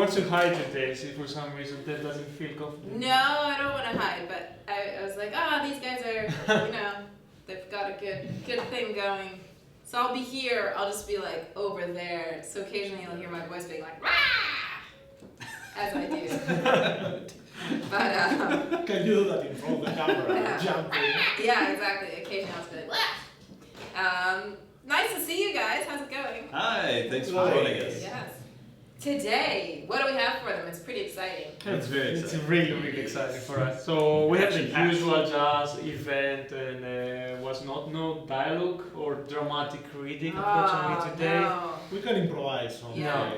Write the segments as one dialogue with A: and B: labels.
A: want to hide today, see for some reason that doesn't feel comfortable.
B: No, I don't want to hide, but I was like, these guys are, they've got a good thing going. So I'll be here, I'll just be like over there. So occasionally you'll hear my voice being like, rah! As I do. But,
C: Can you do that in front of the camera? Jumping.
B: yeah, exactly. Occasionally I'll just be like, wah! Nice to see you guys. How's it going?
D: Hi, thanks for joining us.
B: Yes. Today, what do we have for them? It's pretty exciting.
D: It's very exciting.
A: It's really exciting for us. So we have the
D: Action-packed.
A: usual jazz event, and was no dialogue or dramatic reading unfortunately today.
B: No.
C: We can improvise on
B: Yeah.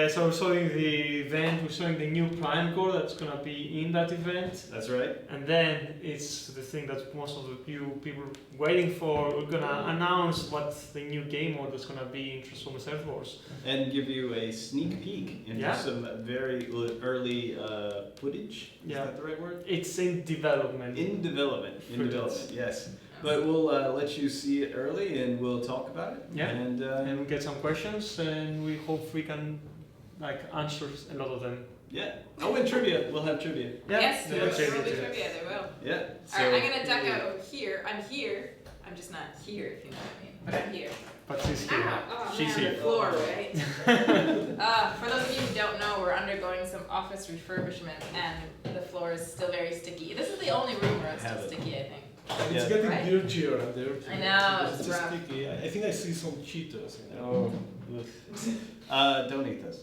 A: So we're showing the event, we're showing the new Prime core that's gonna be in that event.
D: That's right.
A: And then it's the thing that most of you people waiting for. We're gonna announce what the new game mode is gonna be in Transformers Earth Wars.
D: And give you a sneak peek into
A: Yeah.
D: some very early footage. Is
A: Yeah.
D: that the right word?
A: It's in development.
D: In development. In
A: Footage.
D: development, yes. But we'll let you see it early and we'll talk about it.
A: Yeah.
D: And
A: we get some questions, and we hope we can answer a lot of them.
D: yeah. Oh, and trivia. We'll have trivia.
A: Yeah.
B: Yes,
A: Yeah,
B: there will
A: trivia,
B: be
A: trivia.
B: trivia, there will.
D: Yeah.
B: Alright, I'm gonna duck out over here. I'm here. I'm just not here, if you know what I mean. But I'm here.
A: But she's here.
B: Oh,
D: She's
B: man,
D: here.
B: the floor, right? For those of you who don't know, we're undergoing some office refurbishment, and the floor is still very sticky. This is the only room where it's still
D: Have it.
B: sticky, I think.
C: And
D: Yeah.
C: it's getting
B: Right?
C: dirtier and dirtier.
B: I know,
C: It's
B: it's
C: just
B: rough.
C: sticky. I think I see some Cheetos in there.
D: Oh. Don't eat this.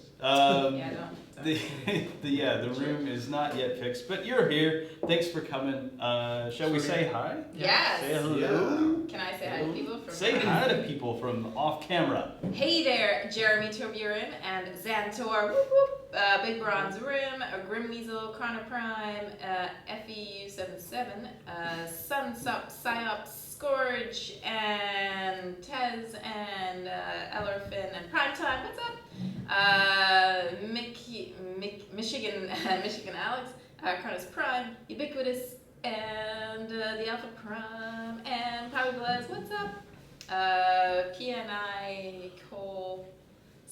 B: Yeah, don't.
D: The room is not yet fixed, but you're here. Thanks for coming. Shall we say hi?
B: Yes.
D: Say hello.
B: Can I say hi to people from
D: Say hi to people from off camera.
B: Hey there, Jeremy Toburin and Xantor, whoop whoop, Big Bronze Rim, Grim Weasel, Connor Prime, FEU77, Sunsup, Psyops, Scourge, and Tez, and Ellerfin, and Primetime, what's up? Michigan Alex, Carlos Prime, Ubiquitous, and the Alpha Prime, and Pablo what's up? Kianai, Cole,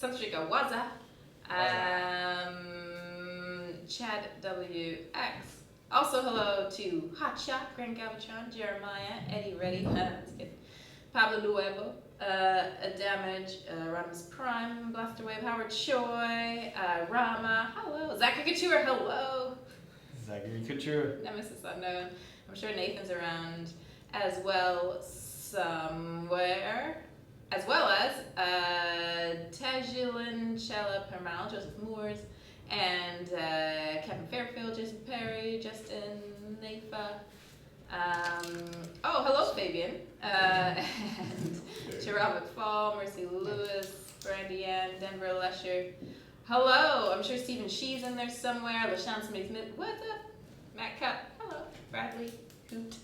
B: Sunstrika Waza, Chad WX. Also hello to Hotshot, Grant Galvatron, Jeremiah, Eddie Reddy, that's good. Pablo Luevo, Damage, Ramos Prime, Blasterwave, Howard Choi, Rama, hello, Zachary Couture, hello.
D: Zachary Couture.
B: Nemesis Unknown. I'm sure Nathan's around as well somewhere. As well as Tajilin, Shella, Permal, Joseph Moores, and Kevin Fairfield, Jason Perry, Justin Nafa. Hello Fabian. And Gerald McFall, Mercy Lewis, Brandy Ann, Denver Lesher. Hello, I'm sure Stephen Shee's in there somewhere. LaShawn Smith, what's up? Matt Cup, hello. Bradley, Hoot.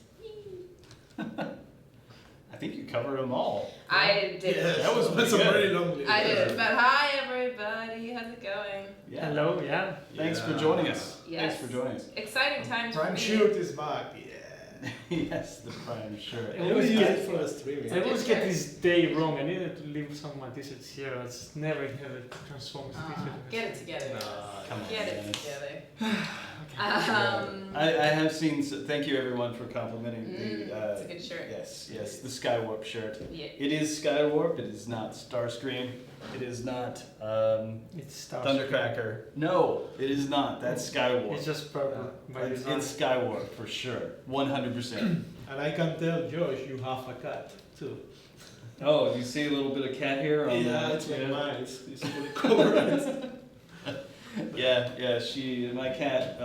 D: I think you covered them all.
B: I did.
C: Yeah,
D: That was
C: that's a
D: pretty good.
C: very long list.
B: I did. But hi everybody, how's it going?
D: Yeah.
A: Hello, yeah.
D: Thanks for joining us.
B: Yes.
D: Thanks for joining us.
B: Exciting times
C: Prime
B: for me.
C: shirt is back. Yeah.
D: Yes, the Prime shirt.
A: I
C: I
A: always
C: always use
A: get-
C: it for a streaming.
A: I always get this day wrong. I needed to leave some of my t-shirts here. I just never have a Transformers t-shirt.
B: Get it together.
D: Come on,
B: Get it
D: Dennis.
B: together.
D: I have seen. Thank you everyone for complimenting
B: It's a
D: the.
B: good shirt.
D: Yes, the Skywarp shirt.
B: Yeah.
D: It is Skywarp. It is not Starscream. It is not
A: It's Star
D: Thundercracker. No, it is not. That's Skywarp.
A: It's just purple by
D: It's
A: design.
D: Skywarp for sure. 100%.
C: And I can tell Josh you have a cat too.
D: Oh, you see a little bit of cat hair on
C: Yeah,
D: that?
C: it's like mine. It's fully covered.
D: Yeah. My cat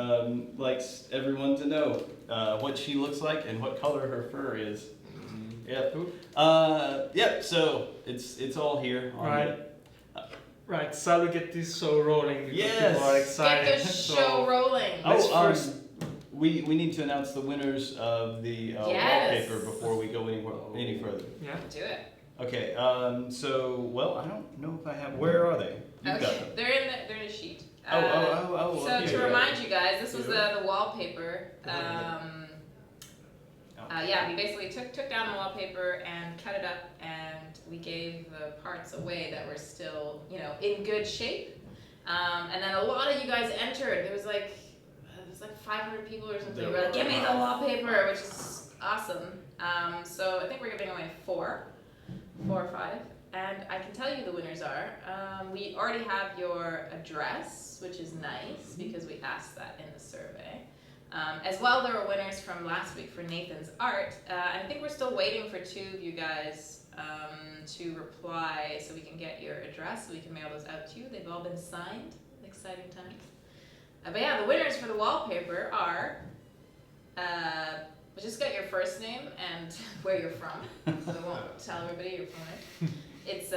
D: likes everyone to know what she looks like and what color her fur is. Yep. Yep. So it's all here. On
A: Right. Right, so we get this show rolling because
D: Yes.
A: people are excited.
B: Get the show rolling.
A: Let's
D: Oh,
A: first.
D: we need to announce the winners of the
B: Yes.
D: wallpaper before we go any further.
A: Yeah.
B: Do it.
D: Okay. So I don't know if I have. Where are they? You've got
B: Okay.
D: them.
B: They're in the sheet.
D: Oh.
B: So
D: okay.
B: to remind you guys, this was the wallpaper. We basically took down the wallpaper and cut it up, and we gave the parts away that were still, in good shape. And then a lot of you guys entered. There was like 500 people or something. You were like, give me the wallpaper, which is awesome. So I think we're giving away 4 or 5. And I can tell you the winners are. We already have your address, which is nice because we asked that in the survey. As well, there were winners from last week for Nathan's art. And I think we're still waiting for 2 of you guys to reply so we can get your address, so we can mail those out to you. They've all been signed. Exciting times. But yeah, the winners for the wallpaper are, just get your first name and where you're from. So I won't tell everybody you're from where. It's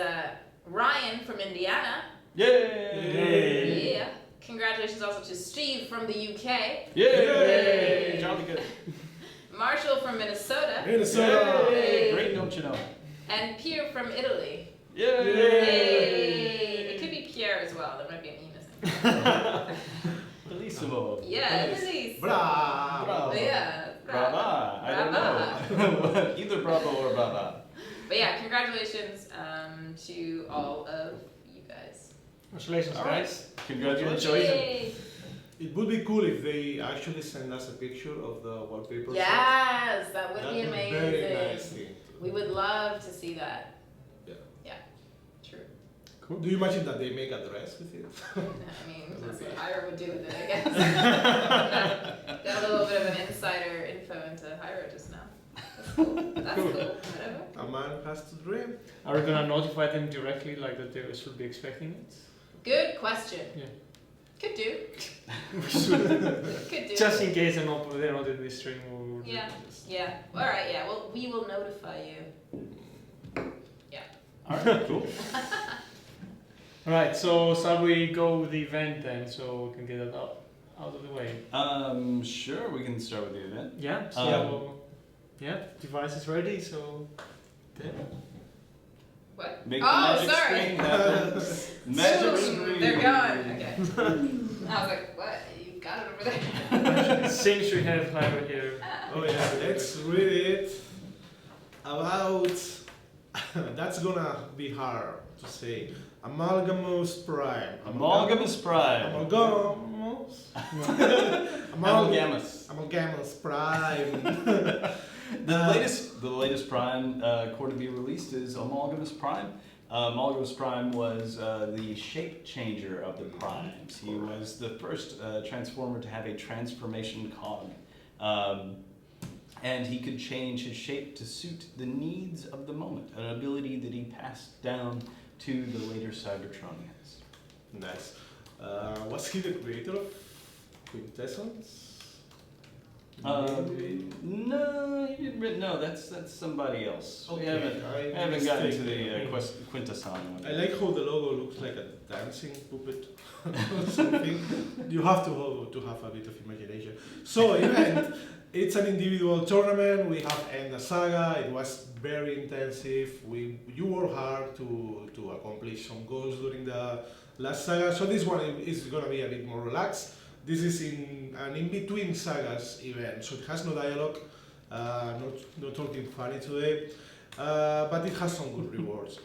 B: Ryan from Indiana.
D: Yay!
B: Yeah. Congratulations also to Steve from the UK.
D: Yay! Jolly good.
B: Marshall from Minnesota.
C: Minnesota.
D: Yay! Great, don't you know?
B: And Pierre from Italy.
D: Yay!
B: Yay! It could be Pierre as well. There might be an E missing.
D: Bellissimo.
B: Yeah,
D: Nice.
B: Elise.
C: Bravo.
B: Yeah.
D: Brava. I don't know. Either bravo or brava.
B: But yeah, congratulations to all of you guys.
A: Congratulations,
D: All right.
A: guys.
D: Congratulations.
A: Enjoy them.
B: Yay.
C: It would be cool if they actually send us a picture of the wallpaper.
B: Yes, that would
C: That'd
B: be
C: be
B: amazing.
C: very nice thing.
B: We would love to see that.
C: Yeah.
B: Yeah. True.
A: Cool.
C: Do you imagine that they make a dress with it?
B: I mean, that's what Hire would do with it, I guess. Got a little bit of an insider info into Hire just now. That's cool. That's cool. Whatever.
C: A man has to dream.
A: Are we gonna notify them directly, like that they should be expecting it?
B: Good question.
A: Yeah.
B: Could do.
A: We should.
B: Could do.
A: Just in case they're not in this stream or.
B: Yeah. Yeah. All right. Yeah. Well, we will notify you.
D: All right, cool.
A: Alright, so shall we go with the event then, so we can get it out of the way?
D: Sure, we can start with the event.
A: Yeah, so yeah, device is ready, so yeah.
B: What?
D: Make
B: Oh,
D: the magic
B: sorry.
D: screen happen. Magic
B: Boom,
D: screen.
B: they're gone. Okay. I was like, what? You got it over there.
A: Since we have Hyper here.
C: Oh yeah, let's read it about. That's gonna be hard to say. Amalgamous Prime.
D: Amalgamous Prime.
C: Amalgamous.
D: Amalgamous.
C: Amalgamous Prime.
D: The latest Prime core to be released is Amalgamous Prime. Amalgamous Prime was the shape changer of the Primes. He was the first transformer to have a transformation cog. And he could change his shape to suit the needs of the moment, an ability that he passed down to the later Cybertronians.
C: Nice. Was he the creator of Quintessence?
D: No, he didn't. No, that's somebody else. We
C: Okay,
D: haven't gotten to the Quintesson one.
C: I like how the logo looks like a dancing puppet or something. You have to have a bit of imagination. So, event. It's an individual tournament. We have ended the saga. It was very intensive. You worked hard to accomplish some goals during the last saga. So this one is gonna be a bit more relaxed. This is an in-between sagas event, so it has no dialogue, not talking funny today, but it has some good rewards.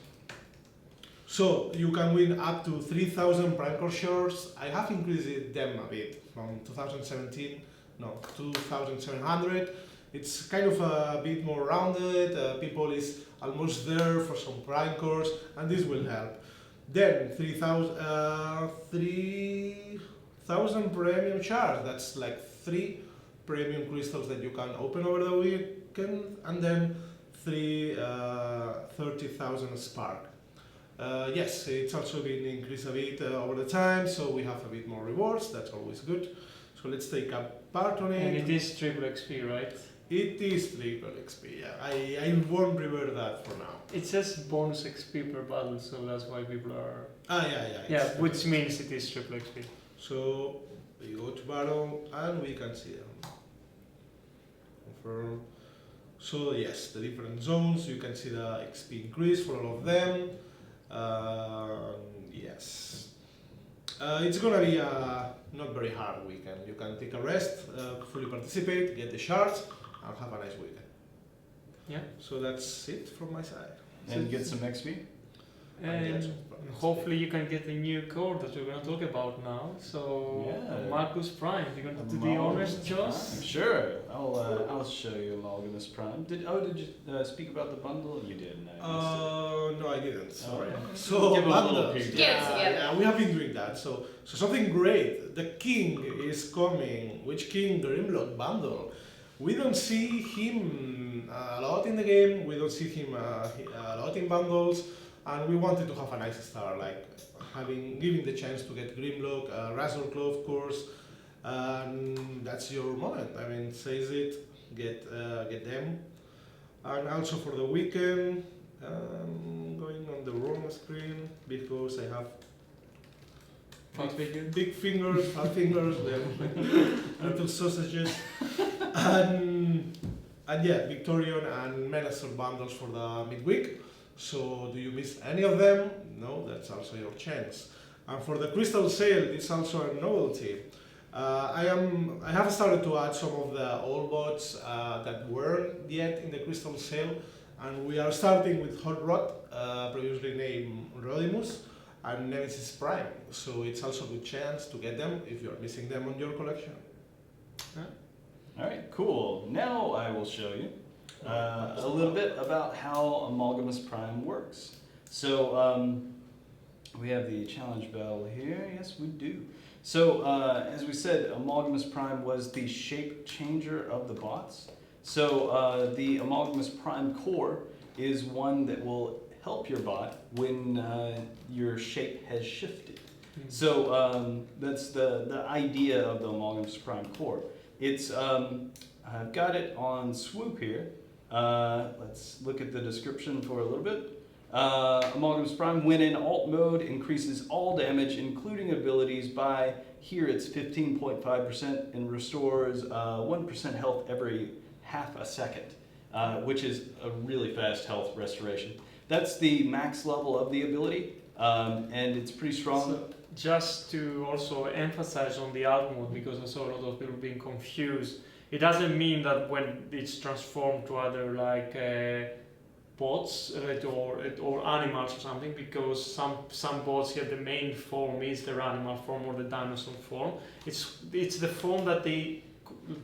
C: So you can win up to 3,000 Prankor shares. I have increased them a bit from 2,700. It's kind of a bit more rounded. People is almost there for some Prankors, and this will help. Then 3,000 premium shards. That's like 3 premium crystals that you can open over the weekend, and then 30,000 spark. Yes, it's also been increased a bit over the time, so we have a bit more rewards. That's always good. So let's take a part on it.
A: And it is triple XP, right?
C: It is triple XP. Yeah, I won't revert that for now.
A: It says bonus XP per battle, so that's why people are.
C: Yeah.
A: Yeah, which means it is triple XP.
C: So we go to battle and we can see them. Confirm. So yes, the different zones. You can see the XP increase for all of them. Yes. It's gonna be a not very hard weekend. You can take a rest, fully participate, get the shards, and have a nice weekend.
A: Yeah.
C: So that's it from my side.
D: And get some XP.
A: And hopefully you can get the new code that we're going to talk about now. So,
D: Yeah.
A: Amalgamous Prime, you're going to do the honors, Joss?
D: Sure, I'll show you Amalgamous Prime. Did you speak about the bundle? You did.
C: No, I didn't. Sorry.
D: Oh.
C: So
D: Give 'em a little
C: bundles.
D: peek.
B: Get it together.
C: Yeah, we have been doing that. So something great. The king is coming. Which king? Grimlock bundle. We don't see him a lot in the game. We don't see him a lot in bundles, and we wanted to have a nice start, like giving the chance to get Grimlock, Razor Claw, of course. And that's your moment. I mean, says it. Get them. And also for the weekend, going on the wrong screen because I have big fingers, fat fingers, little sausages, and yeah, Victorian and Menacer bundles for the midweek. So do you miss any of them? No, that's also your chance. And for the Crystal Sale, it's also a novelty. I have started to add some of the old bots that weren't yet in the Crystal Sale, and we are starting with Hot Rod, previously named Rodimus, and Nemesis Prime. So it's also a good chance to get them if you're missing them on your collection.
D: All right, cool. Now I will show you a little bit about how Amalgamous Prime works. So we have the challenge bell here. Yes, we do. So as we said, Amalgamous Prime was the shape changer of the bots. So the Amalgamous Prime core is one that will help your bot when your shape has shifted. So that's the idea of the Amalgamous Prime core. It's I've got it on Swoop here. Let's look at the description for a little bit. Amalgamous Prime, when in alt mode, increases all damage, including abilities, by, here it's 15.5%, and restores 1% health every half a second, which is a really fast health restoration. That's the max level of the ability, and it's pretty strong.
A: So just to also emphasize on the alt mode, because I saw a lot of people being confused, it doesn't mean that when it's transformed to other like bots or animals or something, because some bots here the main form is their animal form or the dinosaur form. It's the form that they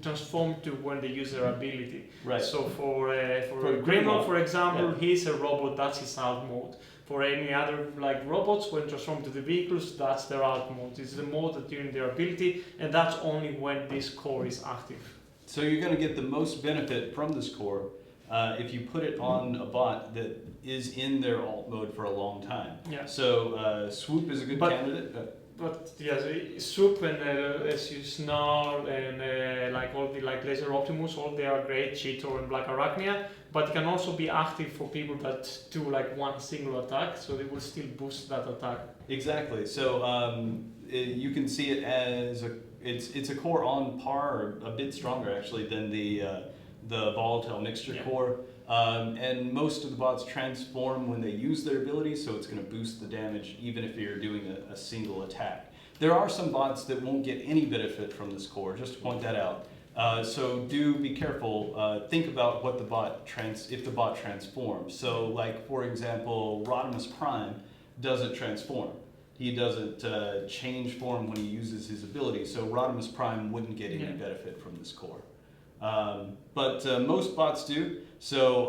A: transform to when they use their ability.
D: Right.
A: So for
D: Grimlock,
A: Grimlock, for example,
D: yeah.
A: he's a robot, that's his alt mode. For any other like robots, when transformed to the vehicles, that's their alt mode. It's the mode that during their ability, and that's only when this core is active.
D: So you're going to get the most benefit from this core if you put it on a bot that is in their alt mode for a long time.
A: Yeah.
D: So Swoop is a good candidate.
A: But yes, Swoop and as you Snarl and like all the like Laser Optimus, all they are great, Cheetor and Black Arachnia, but it can also be active for people that do like one single attack, so they will still boost that attack.
D: Exactly. So you can see it as it's a core on par, or a bit stronger actually than the volatile mixture core. And most of the bots transform when they use their ability, so it's going to boost the damage even if you're doing a single attack. There are some bots that won't get any benefit from this core, just to point that out. So do be careful. Think about what the bot if the bot transforms. So like for example, Rodimus Prime doesn't transform. He doesn't change form when he uses his ability, so Rodimus Prime wouldn't get any benefit from this core. But most bots do. So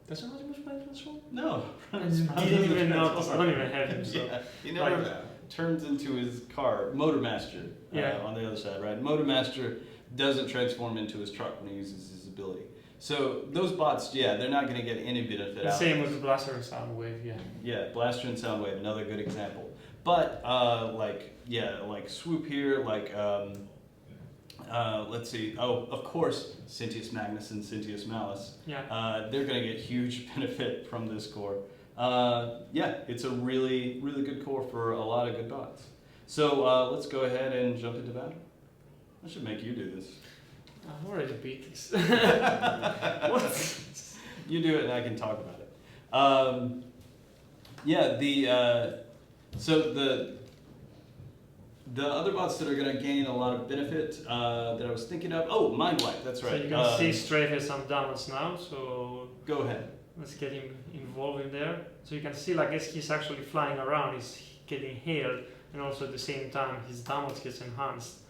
A: Doesn't Rodimus Prime transform?
D: no,
A: I didn't even notice. I don't even have him. So.
D: Yeah, he never turns into his car. Motormaster on the other side, right? Motormaster doesn't transform into his truck when he uses his ability. So those bots, they're not going to get any benefit out.
A: Same with the Blaster and Soundwave,
D: Yeah, Blaster and Soundwave, another good example. But like Swoop here, like let's see. Oh, of course, Sentius Magnus and Sentius Malus.
A: Yeah.
D: They're going to get huge benefit from this core. It's a really, really good core for a lot of good bots. So let's go ahead and jump into battle. I should make you do this.
A: I've already beat this.
D: What? You do it and I can talk about it. So the other bots that are going to gain a lot of benefit that I was thinking of. Oh, Mind Wipe, that's right.
A: So you can see Strafe has some damage now, so...
D: Go ahead.
A: Let's get him involved in there. So you can see, like, as he's actually flying around, he's getting healed, and also at the same time, his damage gets enhanced.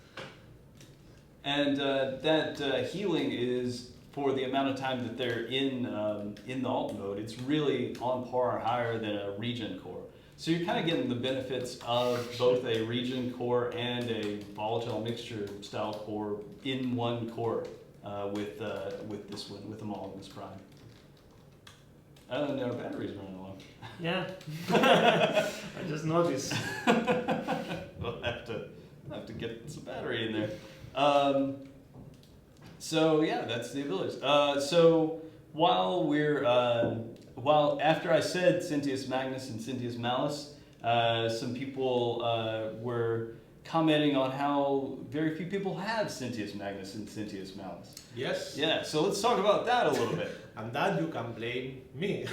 D: And that healing is for the amount of time that they're in the alt mode. It's really on par or higher than a regen core. So you're kind of getting the benefits of both a regen core and a volatile mixture style core in one core with this one, with Amalgamous Prime. Oh, no, battery's running low.
A: Yeah. I just noticed.
D: We'll have to get some battery in there. So yeah, that's the abilities. So while after I said Sentius Magnus and Sentius Malus, some people were commenting on how very few people have Sentius Magnus and Sentius Malus.
C: Yes.
D: Yeah, so let's talk about that a little bit.
C: And that you can blame me.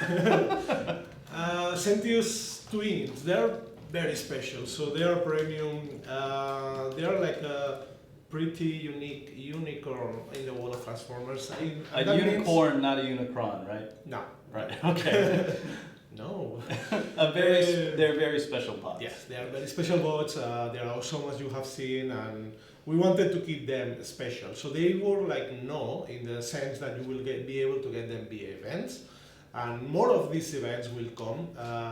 C: Sentius twins, they're very special. So they are premium. They are like a pretty unique unicorn in the world of Transformers.
D: A unicorn, not a Unicron, right?
C: No.
D: Right. Okay.
C: No.
D: They're very special bots.
C: Yes, they are very special bots. They are awesome, as you have seen, and we wanted to keep them special. So they were like no, in the sense that you will be able to get them via events, and more of these events will come.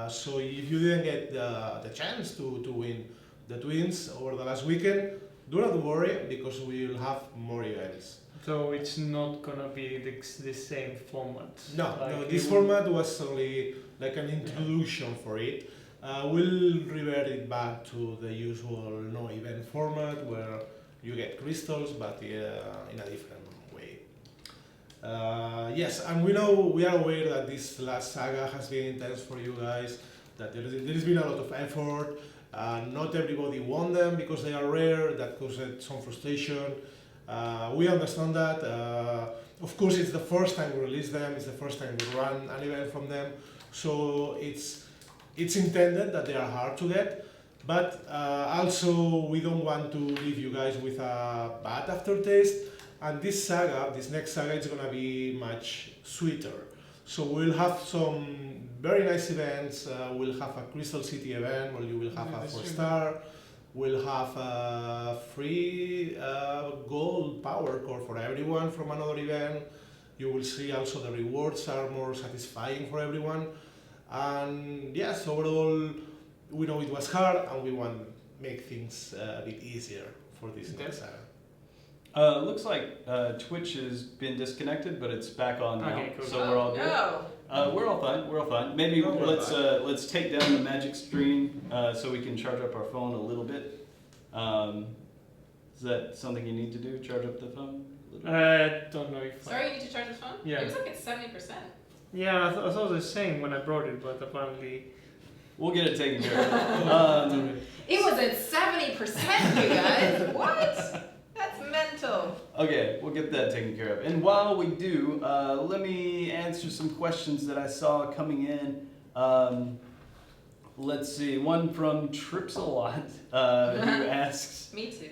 C: So if you didn't get the chance to win the twins over the last weekend, do not worry, because we will have more events.
A: So it's not gonna be the same format.
C: No,
A: Like
C: no. This format was only like an introduction for it. We'll revert it back to the usual no event format where you get crystals, but in a different way. Yes, and we are aware that this last saga has been intense for you guys. That there has been a lot of effort. Not everybody won them because they are rare. That caused some frustration. We understand that. Of course, it's the first time we release them. It's the first time we run an event from them. So it's intended that they are hard to get. But also, we don't want to leave you guys with a bad aftertaste. And this next saga, is going to be much sweeter. So we'll have some very nice events. We'll have a Crystal City event where you will have a 4-star. We'll have a free gold power core for everyone from another event. You will see also the rewards are more satisfying for everyone. And yes, overall, we know it was hard and we want to make things a bit easier for this next saga.
D: Looks like Twitch has been disconnected, but it's back on now,
A: Okay, cool.
D: so we're all good.
B: No.
D: We're all fine. We're all fine. Maybe
C: No, we're
D: let's take down the magic screen so we can charge up our phone a little bit. Is that something you need to do? Charge up the phone?
A: Don't know if.
B: Sorry, you need to charge the phone?
A: Yeah.
B: It was like at 70%.
A: Yeah, I thought the same when I brought it, but apparently.
D: We'll get it taken care of.
B: It was at 70%, you guys. What? That's mental.
D: Okay, we'll get that taken care of. And while we do, let me answer some questions that I saw coming in. Let's see, one from Tripsalot who asks,
B: Me too.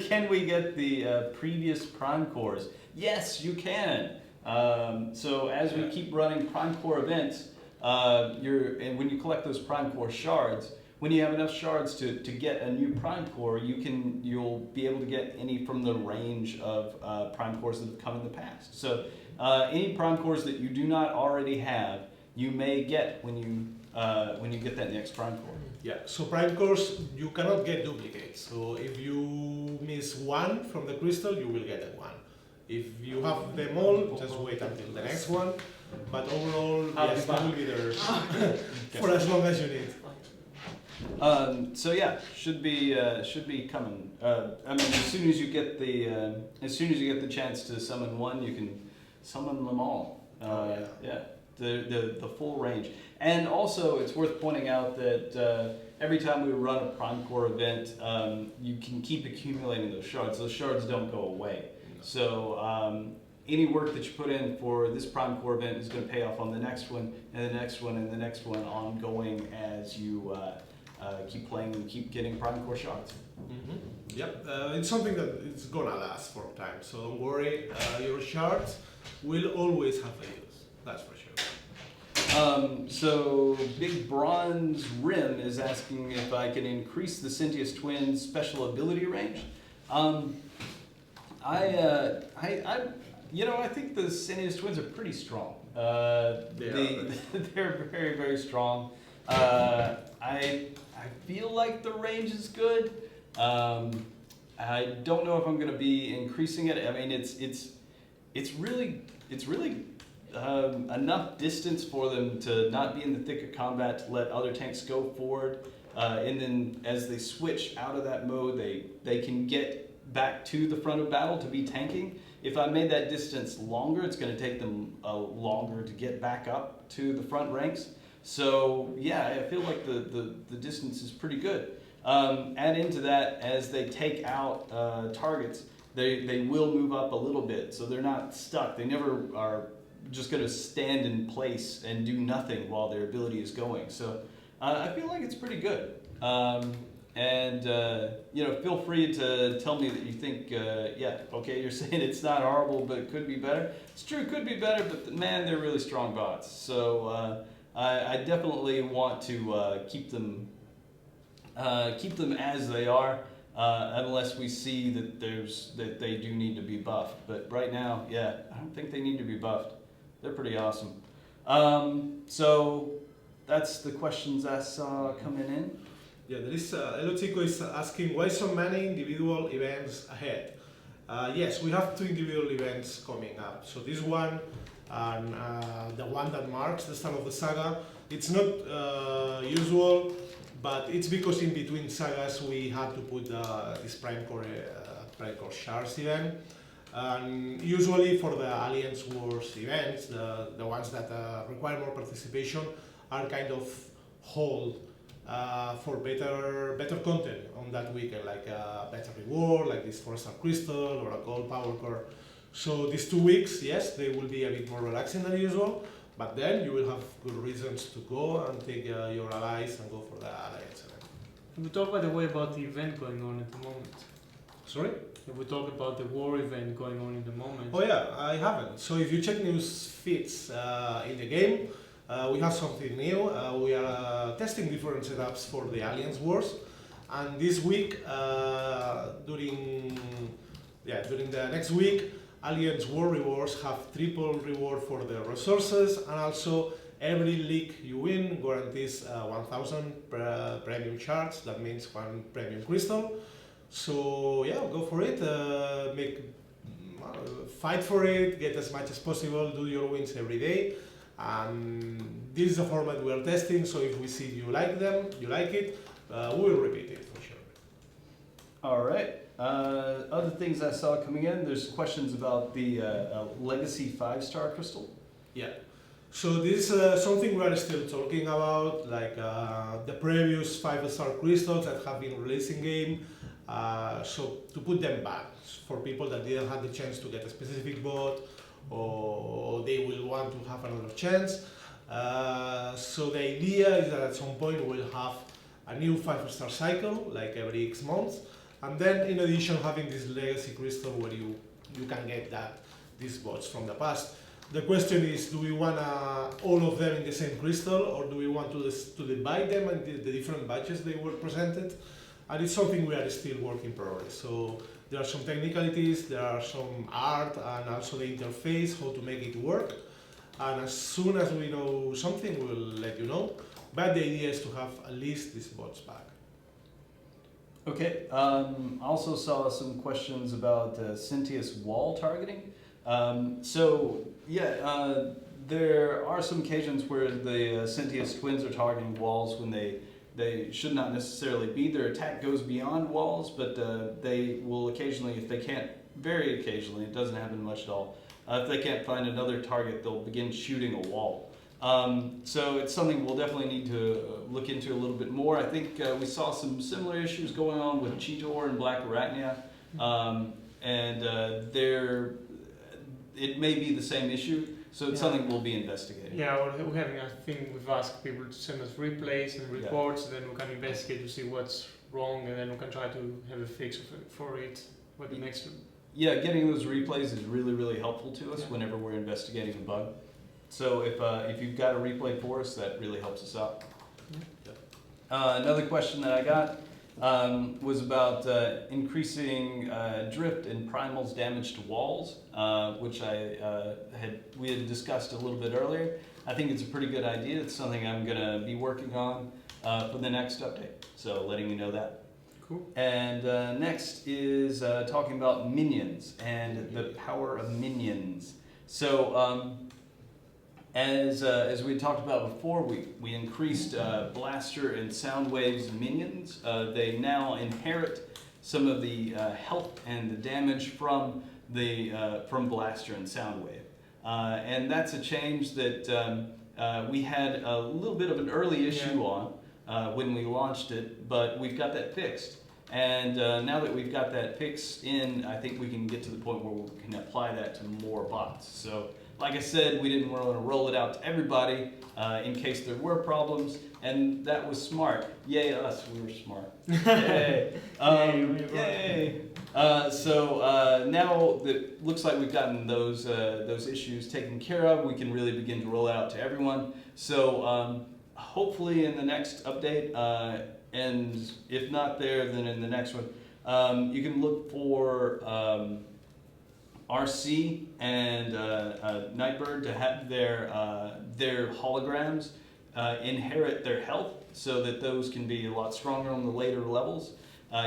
D: can we get the previous Prime Cores? Yes, you can. So as we keep running Prime Core events, and when you collect those Prime Core shards, when you have enough shards to get a new Prime Core, you'll be able to get any from the range of Prime Cores that have come in the past. So any Prime Cores that you do not already have, you may get when you get that next Prime Core.
C: Yeah, so Prime Cores, you cannot get duplicates. So if you miss one from the crystal, you will get that one. If you have them all, just wait until the next one. But overall, yes, that will be there for as long as you need.
D: So yeah, should be coming. I mean, as soon as you get the chance to summon one, you can summon them all. Yeah, the full range. And also, it's worth pointing out that every time we run a Prime Core event, you can keep accumulating those shards. Those shards don't go away. So any work that you put in for this Prime Core event is going to pay off on the next one, and the next one, and the next one, ongoing as you keep playing and keep getting Prime Core shards.
C: Mm-hmm. Yep, it's something that it's gonna last for time. So don't worry, your shards will always have a use. That's for sure.
D: So Big Bronze Rim is asking if I can increase the Sintius Twins' special ability range. I think the Sintius Twins are pretty strong. They're very, very strong. I feel like the range is good. I don't know if I'm going to be increasing it. I mean, it's really enough distance for them to not be in the thick of combat, to let other tanks go forward, and then as they switch out of that mode, they can get back to the front of battle to be tanking. If I made that distance longer, it's going to take them longer to get back up to the front ranks. So yeah, I feel like the distance is pretty good. Add into that, as they take out targets, they will move up a little bit, so they're not stuck. They never are just going to stand in place and do nothing while their ability is going. So I feel like it's pretty good. Feel free to tell me that you think, okay, you're saying it's not horrible, but it could be better. It's true, it could be better, but man, they're really strong bots. So I definitely want to keep them as they are, unless we see that they do need to be buffed. But right now, yeah, I don't think they need to be buffed. They're pretty awesome. So that's the questions I saw coming in.
C: Yeah, there is Elotico is asking why so many individual events ahead. Yes, we have 2 individual events coming up. So this one and the one that marks the start of the saga. It's not usual, but it's because in between sagas we had to put this Prime Core Shards event. And usually for the Alliance Wars events, the ones that require more participation are kind of hold for better content on that weekend, like a better reward, like this 4-star crystal or a gold power core. So these 2 weeks, yes, they will be a bit more relaxing than usual, but then you will have good reasons to go and take your allies and go for the Alliance event.
A: We talk, by the way, about the event going on at the moment.
C: Sorry?
A: We talk about the war event going on in the moment.
C: Oh yeah, I haven't. So if you check news feeds in the game, we have something new. We are testing different setups for the Alliance Wars, and this week, during the next week, Alliance War rewards have triple reward for the resources, and also every league you win guarantees 1,000 premium shards. That means 1 premium crystal. So yeah, go for it. Fight for it. Get as much as possible. Do your wins every day. This is the format we are testing, so if we see you like it, we will repeat it for sure.
D: All right. Other things I saw coming in, there's questions about the Legacy 5-star crystal.
C: Yeah. So this is something we are still talking about, like the previous 5-star crystals that have been released in game. So to put them back for people that didn't have the chance to get a specific bot, or they will want to have another chance. So the idea is that at some point we'll have a new 5-star cycle, like every X months, and then in addition having this legacy crystal where you can get these bots from the past. The question is, do we want all of them in the same crystal, or do we want to divide them and the different batches they were presented? And it's something we are still working in progress. So there are some technicalities, there are some art, and also the interface, how to make it work. And as soon as we know something, we'll let you know. But the idea is to have at least these bots back.
D: Okay. Also saw some questions about Sintius wall targeting. There are some occasions where the Sintius twins are targeting walls when they should not necessarily be. Their attack goes beyond walls, but they will occasionally, if they can't, very occasionally, it doesn't happen much at all, if they can't find another target, they'll begin shooting a wall. So it's something we'll definitely need to look into a little bit more. I think we saw some similar issues going on with Cheetor and Black Arachnia, it may be the same issue. So it's something we'll be investigating.
A: Yeah, we're having a thing. We've asked people to send us replays and reports, then we can investigate to see what's wrong, and then we can try to have a fix for it. What the next?
D: Yeah, getting those replays is really, really helpful to us whenever we're investigating a bug. So if you've got a replay for us, that really helps us out. Another question that I got was about increasing drift and primal's damage to walls, which we had discussed a little bit earlier. I think it's a pretty good idea. It's something I'm going to be working on for the next update. So letting you know that.
A: Cool.
D: And next is talking about minions and the power of minions. So as we talked about before, we increased Blaster and Soundwave's minions. They now inherit some of the health and the damage from Blaster and Soundwave. And that's a change that we had a little bit of an early issue on when we launched it, but we've got that fixed. And now that we've got that fix in, I think we can get to the point where we can apply that to more bots. So, like I said, we didn't want to roll it out to everybody in case there were problems, and that was smart. Yay us, we were smart. Yay! Yay! So now that it looks like we've gotten those issues taken care of, we can really begin to roll it out to everyone. So hopefully in the next update, and if not there, then in the next one, you can look for RC and Nightbird to have their holograms inherit their health, so that those can be a lot stronger on the later levels.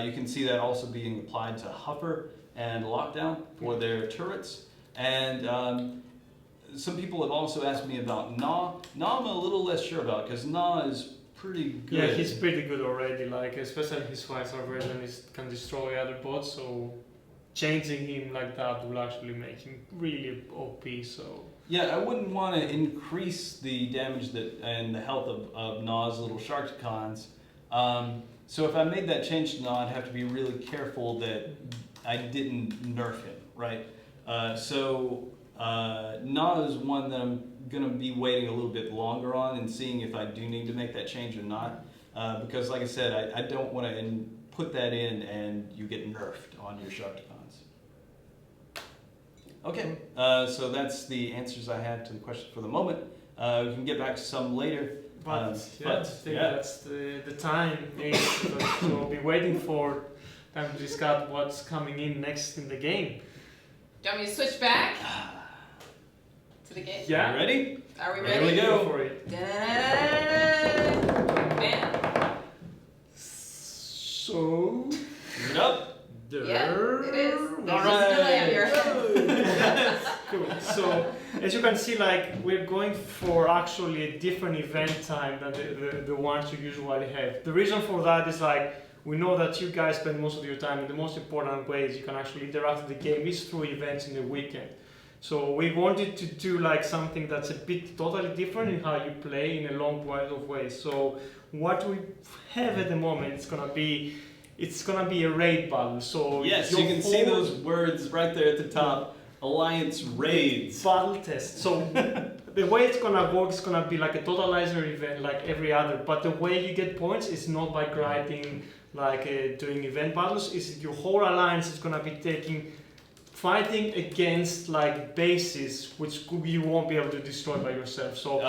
D: You can see that also being applied to Huffer and Lockdown for their turrets. And some people have also asked me about Gnaw. Gnaw I'm a little less sure about, because Gnaw is pretty good.
A: Yeah, he's pretty good already, like, especially his fights are great and he can destroy other bots, so changing him like that will actually make him really OP, so...
D: Yeah, I wouldn't want to increase the damage and the health of Gnaw's little Sharkticons. So if I made that change to Gnaw, I'd have to be really careful that I didn't nerf him, right? Gnaw is one that I'm going to be waiting a little bit longer on and seeing if I do need to make that change or not. Because like I said, I don't want to put that in and you get nerfed on your Sharkticons. Okay, so that's the answers I had to the question for the moment. We can get back to some later.
A: I think that's the time. So we'll be waiting for time to discuss what's coming in next in the game.
B: Do you want me to switch back to the game?
A: Yeah.
D: You ready?
B: Are we
D: Here
B: ready?
D: we go.
A: For it.
B: Man.
A: So...
D: Is it up?
B: Yeah, it is. There's
D: All
B: just a delay here.
D: right.
A: Cool. So as you can see, like, we're going for actually a different event time than the ones you usually have. The reason for that is, like, we know that you guys spend most of your time in the most important ways you can actually interact with the game is through events in the weekend. So we wanted to do like something that's a bit totally different in how you play in a long wide of ways. So what we have at the moment is gonna be a raid battle. So
D: Yes, you can see those words right there at the top. Alliance raids.
A: Battle test. So the way it's gonna work is gonna be like a totalizer event like every other, but the way you get points is not by grinding like doing event battles. Is your whole alliance is gonna be fighting against like bases which you won't be able to destroy by yourself. So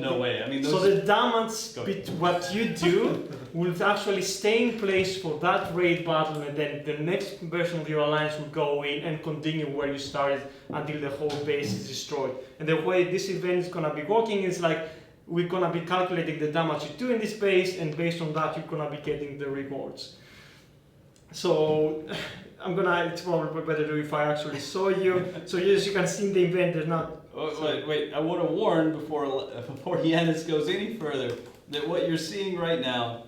D: no way. I mean,
A: so the damage what you do will actually stay in place for that raid battle, and then the next version of your alliance will go in and continue where you started until the whole base is destroyed. And the way this event is gonna be working is like we're gonna be calculating the damage you do in this base, and based on that you're gonna be getting the rewards. So it's probably better if I actually show you. So as you can see in the event, there's not...
D: Wait, I want to warn before Yanis goes any further, that what you're seeing right now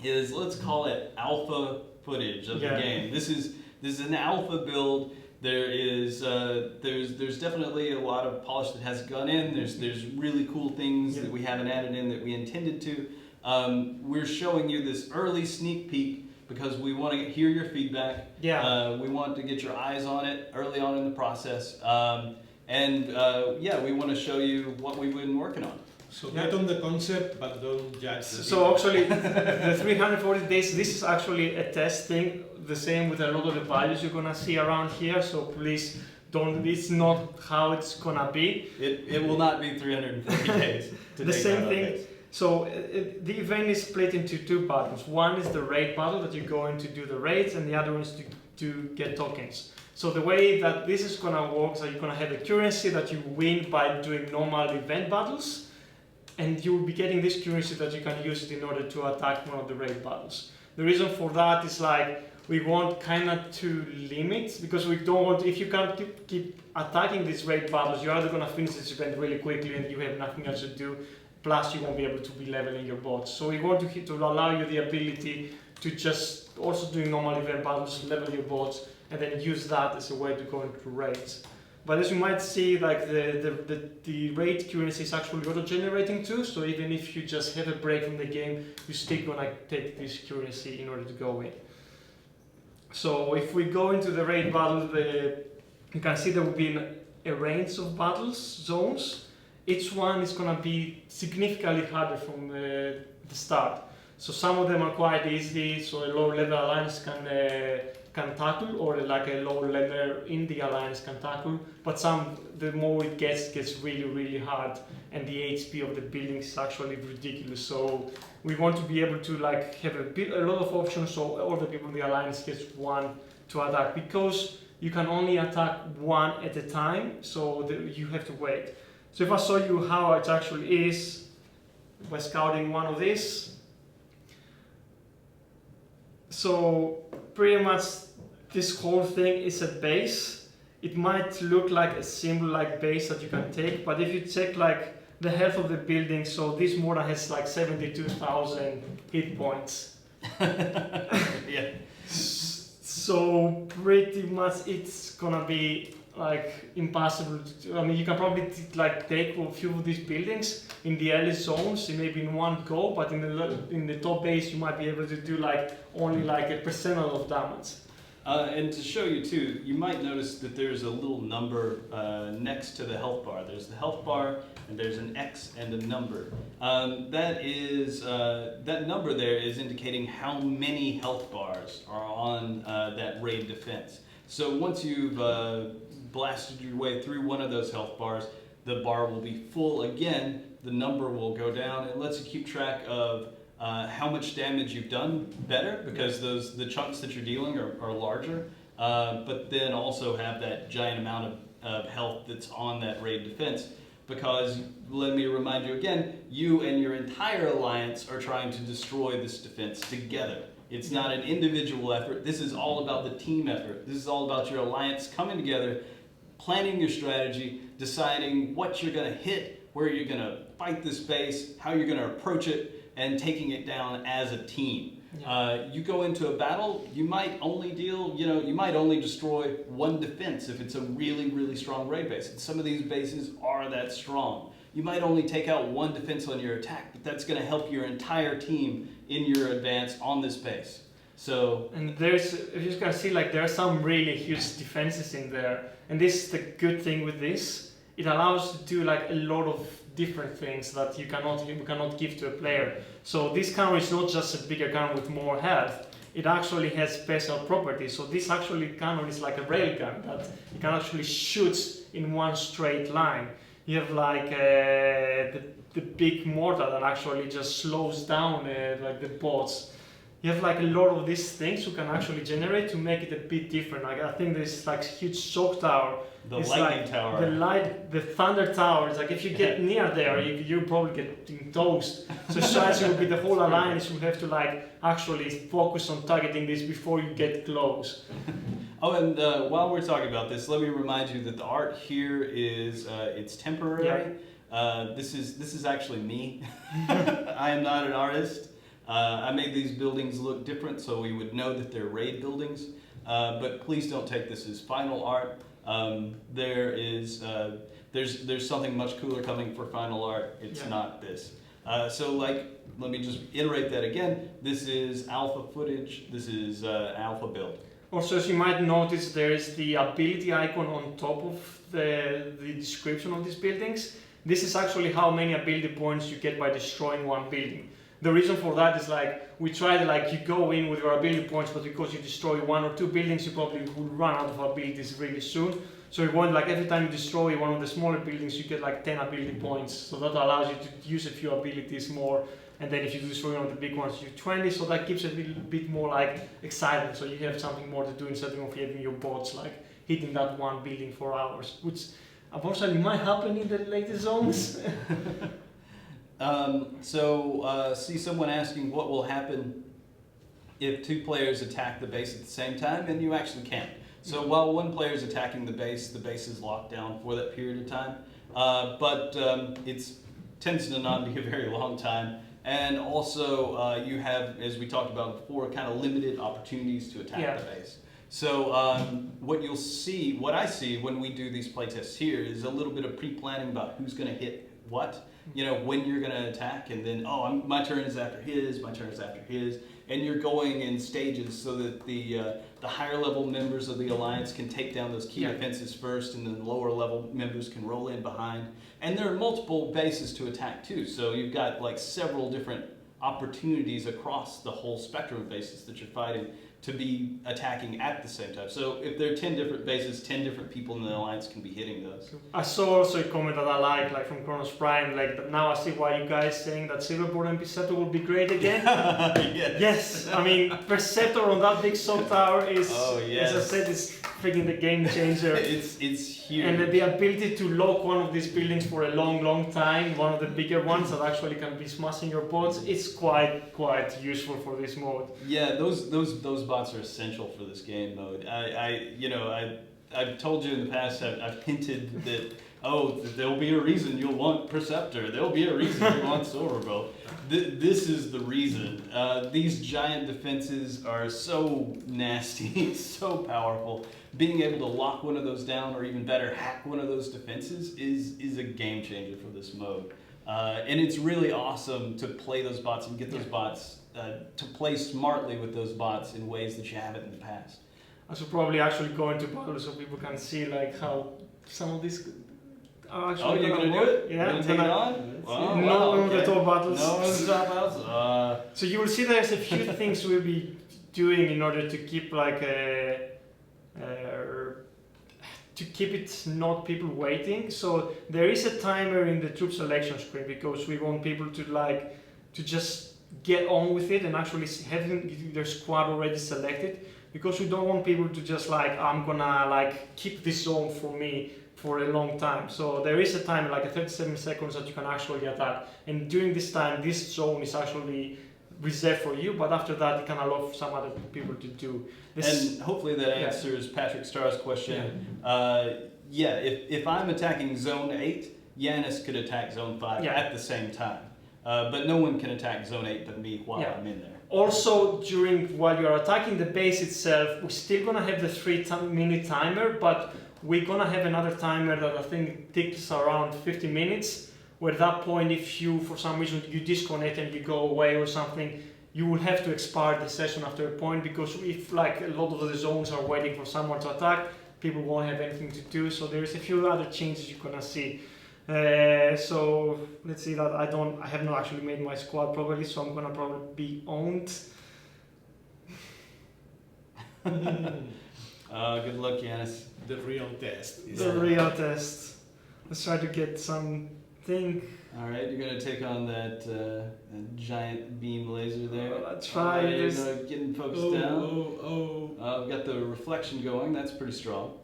D: is, let's call it alpha footage of the game. This is an alpha build. There's definitely a lot of polish that hasn't gone in. There's really cool things that we haven't added in that we intended to. We're showing you this early sneak peek because we want to hear your feedback. We want to get your eyes on it early on in the process. We want to show you what we've been working on.
C: So get on the concept, but don't judge.
A: So actually, the 340 days, this is actually a test thing, the same with a lot of the values you're gonna see around here. So please don't. It's not how it's gonna be.
D: It will not be 350 days. To
A: The
D: take
A: same
D: down a
A: thing.
D: base.
A: So the event is split into two battles. One is the raid battle that you're going to do the raids, and the other one is to get tokens. So the way that this is gonna work is that you're gonna have a currency that you win by doing normal event battles, and you'll be getting this currency that you can use it in order to attack one of the raid battles. The reason for that is like we want kind of to limit, because we don't want, if you can't keep attacking these raid battles, you're either gonna finish this event really quickly and you have nothing else to do. Plus, you won't be able to be leveling your bots. So we want to allow you the ability to just also do normal event battles, level your bots, and then use that as a way to go into raids. But as you might see, like the raid currency is actually auto-generating too. So even if you just have a break from the game, you're still gonna take this currency in order to go in. So if we go into the raid battle, you can see there will be a range of battles zones. Each one is going to be significantly harder from the start. So some of them are quite easy, so a low level alliance can tackle, or like a low level in the alliance can tackle. But some, the more it gets really, really hard, and the HP of the buildings is actually ridiculous. So we want to be able to like have a lot of options, so all the people in the alliance gets one to attack, because you can only attack one at a time, so you have to wait. So if I show you how it actually is by scouting one of these, so pretty much this whole thing is a base. It might look like a symbol like base that you can take, but if you check like the health of the building, so this mortar has like 72,000 hit points.
D: Yeah.
A: So pretty much it's gonna be like impossible to, I mean, you can probably like take a few of these buildings in the early zones, maybe in one go, but in the top base you might be able to do like only like 1% of damage.
D: And to show you too, you might notice that there's a little number next to the health bar. There's the health bar, and there's an X and a number. That number there is indicating how many health bars are on that raid defense. So once you've blasted your way through one of those health bars, the bar will be full again, the number will go down. It lets you keep track of how much damage you've done better, because the chunks that you're dealing are larger, but then also have that giant amount of health that's on that raid defense. Because, let me remind you again, you and your entire alliance are trying to destroy this defense together. It's not an individual effort. This is all about the team effort. This is all about your alliance coming together, planning your strategy, deciding what you're going to hit, where you're going to fight this base, how you're going to approach it, and taking it down as a team. Yeah. You go into a battle, you might only you might only destroy one defense if it's a really, really strong raid base. And some of these bases are that strong. You might only take out one defense on your attack, but that's going to help your entire team in your advance on this base. So,
A: and you're just gonna see like there are some really huge defenses in there, and this is the good thing with this. It allows you to do like a lot of different things that you cannot give to a player. So this cannon is not just a bigger cannon with more health. It actually has special properties. So this actually cannon is like a railgun that you can actually shoot in one straight line. You have like the big mortar that actually just slows down like the bots. You have like a lot of these things you can actually generate to make it a bit different. Like I think there's like huge shock tower.
D: The lightning tower.
A: The thunder tower. It's like if you get near there, you probably get toast. So Shaz will be the whole alliance. You have to like actually focus on targeting this before you get close.
D: Oh, and while we're talking about this, let me remind you that the art here is it's temporary. Yeah. This is actually me. I am not an artist. I made these buildings look different so we would know that they're raid buildings. But please don't take this as final art. There's something much cooler coming for final art. It's not this. So like, let me just iterate that again. This is alpha footage. This is alpha build.
A: Also, as you might notice, there is the ability icon on top of the description of these buildings. This is actually how many ability points you get by destroying one building. The reason for that is like we tried like you go in with your ability points, but because you destroy 1 or 2 buildings, you probably will run out of abilities really soon. So you want like every time you destroy one of the smaller buildings, you get like 10 ability points. So that allows you to use a few abilities more. And then if you destroy one of the big ones, you 20. So that keeps it a little bit more like exciting. So you have something more to do instead of having your bots like hitting that one building for hours, which unfortunately might happen in the latest zones.
D: See someone asking what will happen if 2 players attack the base at the same time, and you actually can't. So while one player is attacking the base is locked down for that period of time, but it tends to not be a very long time. And also you have, as we talked about before, kind of limited opportunities to attack the base. So what I see when we do these playtests here is a little bit of pre-planning about who's going to hit what, you know, when you're going to attack, and then, my turn is after his, my turn is after his, and you're going in stages so that the higher level members of the alliance can take down those key defenses first, and then lower level members can roll in behind. And there are multiple bases to attack too, so you've got like several different opportunities across the whole spectrum of bases that you're fighting to be attacking at the same time. So if there are 10 different bases, 10 different people in the alliance can be hitting those.
A: I saw also a comment that I like from Kronos Prime, like now I see why you guys saying that Silverboard and Perceptor will be great again. Yes, I mean Perceptor on that big soap tower is, as I said, it's freaking the game changer.
D: It's huge.
A: And the ability to lock one of these buildings for a long time, one of the bigger ones that actually can be smashing your bots, it's quite useful for this mode.
D: Yeah, those bots are essential for this game mode. I've told you in the past, I've hinted that there'll be a reason you'll want Perceptor. There'll be a reason you want Silverbolt. This is the reason. These giant defenses are so nasty, so powerful. Being able to lock one of those down, or even better, hack one of those defenses is a game changer for this mode. And it's really awesome to play those bots and get those bots to play smartly with those bots in ways that you haven't in the past.
A: I should probably actually go into battle so people can see like how some of these are actually
D: you're gonna do it?
A: Yeah,
D: you're gonna take it on?
A: One of the top battles.
D: No, one of the top battles.
A: So you will see there's a few things we'll be doing in order to keep like to keep it not people waiting. So there is a timer in the troop selection screen because we want people to just get on with it and actually have their squad already selected, because we don't want people to just like, I'm gonna keep this zone for me for a long time. So there is a timer, like a 37 seconds that you can actually attack, and during this time this zone is actually reserved for you, but after that it can allow some other people to do this.
D: And hopefully that answers Patrick Starr's question. If I'm attacking zone 8, Yanis could attack zone 5 at the same time. But no one can attack zone 8 but me while I'm in there.
A: Also, while you're attacking the base itself, we're still gonna have the 3-minute timer, but we're gonna have another timer that I think takes around 50 minutes, where at that point, if you, for some reason, you disconnect and you go away or something, you will have to expire the session after a point, because if like a lot of the zones are waiting for someone to attack, people won't have anything to do. So there's a few other changes you're gonna see. So let's see that I have not actually made my squad properly, so I'm gonna probably be owned.
D: Good luck, Yanis.
C: The real test.
A: The real test. Let's try to get something.
D: All right, you're gonna take on that giant beam laser there.
A: Let's try this.
D: Getting focused down. I've got the reflection going. That's pretty strong.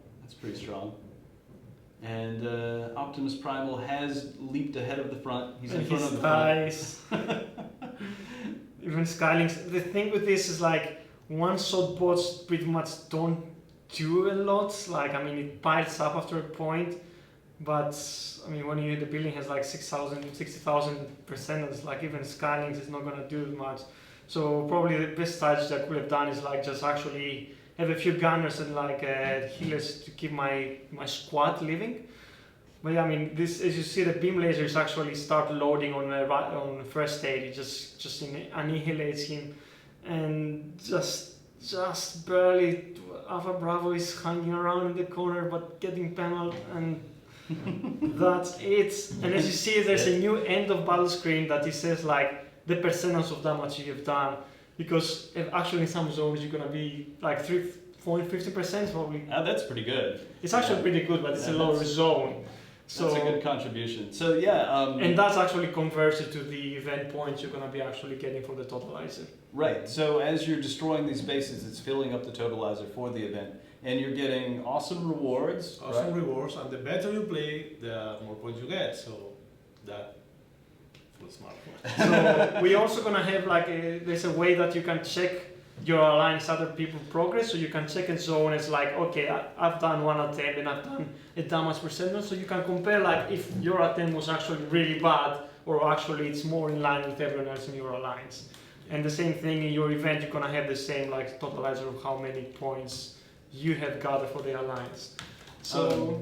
D: And Optimus Primal has leaped ahead of the front. He's in front of the front.
A: Even Skylings. The thing with this is like one-shot bots pretty much don't do a lot. Like, I mean, it piles up after a point, but I mean, when the building has like 60,000 percenters, like even Skylings is not gonna do much. So probably the best strategy I could have done is like just actually have a few gunners and like healers to keep my squad living. But yeah, I mean, this, as you see, the beam lasers actually start loading on first stage. It just annihilates him, and just barely Alpha Bravo is hanging around in the corner, but getting paneled, and that's it. And as you see, there's a new end of battle screen that it says like the percentage of damage you have done, because actually in some zones you're gonna be like 3.50% probably.
D: That's pretty good.
A: It's actually pretty good, but it's a lower zone. So
D: that's a good contribution. So yeah,
A: and that's actually converted to the event points you're gonna be actually getting for the totalizer.
D: Right. So as you're destroying these bases, it's filling up the totalizer for the event, and you're getting awesome rewards.
C: Awesome rewards, and the better you play, the more points you get. So that was smart.
A: So we also gonna have like there's a way that you can check your alliance other people's progress, so you can check a zone. It's like, okay, I've done one attempt and I've done a damage percentage, so you can compare like if your attempt was actually really bad or actually it's more in line with everyone else in your alliance. And the same thing in your event, you're gonna have the same like totalizer of how many points you have gathered for the alliance. So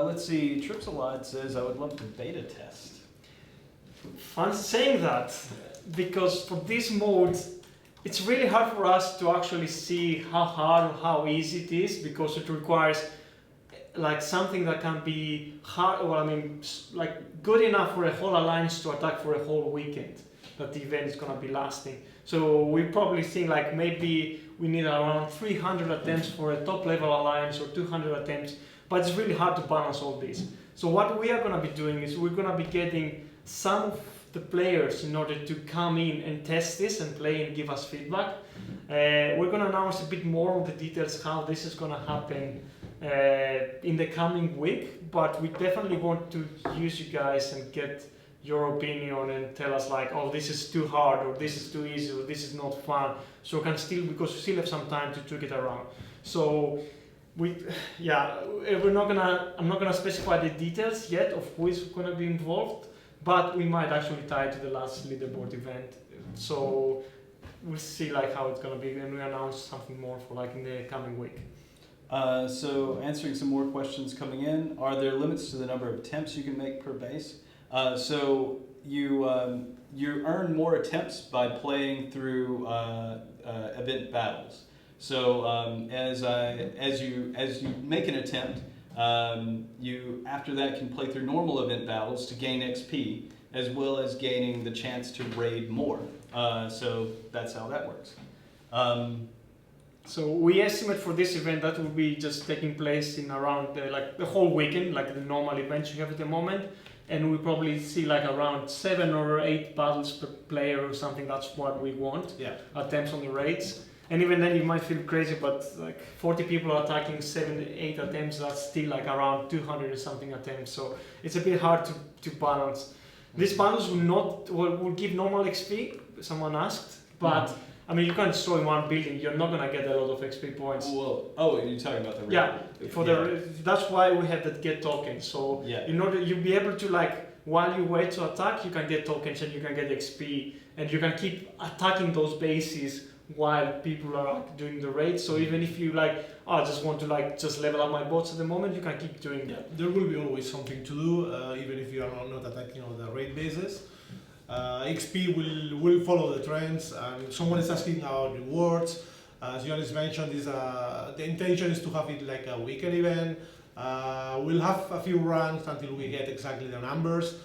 D: let's see. Trips Allied says I would love to beta test.
A: fun saying that, because for this mode it's really hard for us to actually see how hard or how easy it is, because it requires like something that can be hard, well, I mean, like good enough for a whole alliance to attack for a whole weekend that the event is gonna be lasting. So we probably think like maybe we need around 300 attempts for a top level alliance or 200 attempts, but it's really hard to balance all this. So what we are gonna be doing is we're gonna be getting some of the players in order to come in and test this and play and give us feedback. We're gonna announce a bit more on the details how this is gonna happen in the coming week, but we definitely want to use you guys and get your opinion and tell us like, oh, this is too hard, or this is too easy, or this is not fun. So we can still, because we still have some time to tweak it around. So I'm not gonna specify the details yet of who is gonna be involved, but we might actually tie it to the last leaderboard event. So we'll see like how it's gonna be, and we announce something more for like in the coming week.
D: So answering some more questions coming in, are there limits to the number of attempts you can make per base? So you earn more attempts by playing through event battles. So as you make an attempt, you after that can play through normal event battles to gain XP, as well as gaining the chance to raid more. So that's how that works.
A: So we estimate for this event that will be just taking place in around the whole weekend, like the normal events you have at the moment, and we probably see like around 7 or 8 battles per player or something. That's what we want.
C: Yeah.
A: Attempts on the raids, and even then you might feel crazy, but like 40 people are attacking 7 to 8 attempts. That's still like around 200 or something attempts. So it's a bit hard to balance. These battles will give normal XP. Someone asked, but. I mean, you can destroy one building. You're not gonna get a lot of XP points.
D: Well, you're talking about the raid.
A: Yeah, that's why we have that get tokens. So in order you'll be able to like while you wait to attack, you can get tokens and you can get XP, and you can keep attacking those bases while people are doing the raid. So even if you like, I just want to just level up my bots at the moment, you can keep doing that.
C: There will be always something to do, even if you are not attacking all the raid bases. XP will follow the trends, and someone is asking about rewards. As Johannes mentioned, the intention is to have it like a weekend event. We'll have a few runs until we get exactly the numbers,